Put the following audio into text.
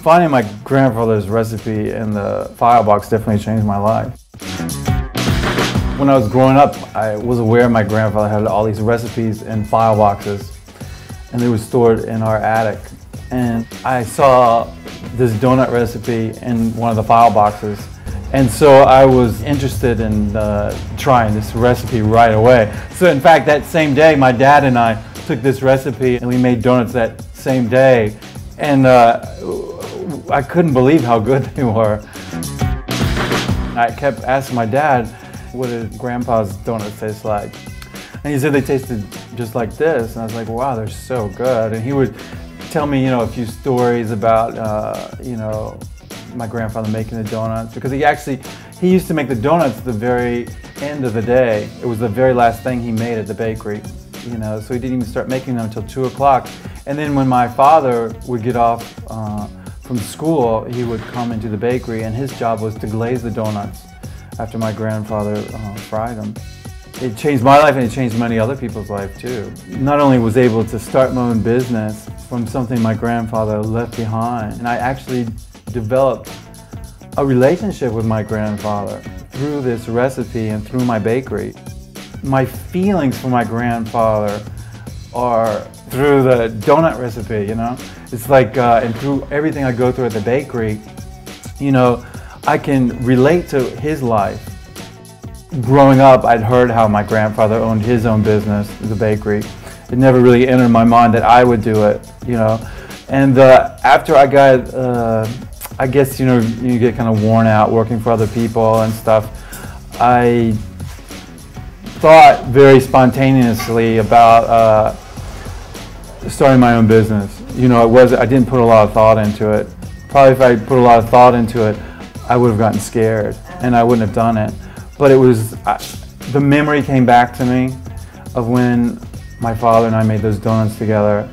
Finding my grandfather's recipe in the file box definitely changed my life. When I was growing up, I was aware my grandfather had all these recipes in file boxes, and they were stored in our attic. And I saw this donut recipe in one of the file boxes, and so I was interested in trying this recipe right away. So in fact, that same day, my dad and I took this recipe and we made donuts that same day, and I couldn't believe how good they were. I kept asking my dad, what did Grandpa's donuts taste like? And he said they tasted just like this, and I was like, wow, they're so good. And he would tell me, a few stories about, my grandfather making the donuts, because he used to make the donuts at the very end of the day. It was the very last thing he made at the bakery, so he didn't even start making them until 2 o'clock. And then when my father would get off from school, he would come into the bakery, and his job was to glaze the donuts after my grandfather fried them. It changed my life, and it changed many other people's life too. Not only was I able to start my own business from something my grandfather left behind, and I actually developed a relationship with my grandfather through this recipe and through my bakery. My feelings for my grandfather are through the donut recipe, It's like, and through everything I go through at the bakery, I can relate to his life. Growing up, I'd heard how my grandfather owned his own business, the bakery. It never really entered my mind that I would do it, And after I got, I guess, you get kind of worn out working for other people and stuff, I thought very spontaneously about starting my own business. I didn't put a lot of thought into it. Probably if I put a lot of thought into it, I would have gotten scared and I wouldn't have done it. But it was, the memory came back to me of when my father and I made those donuts together.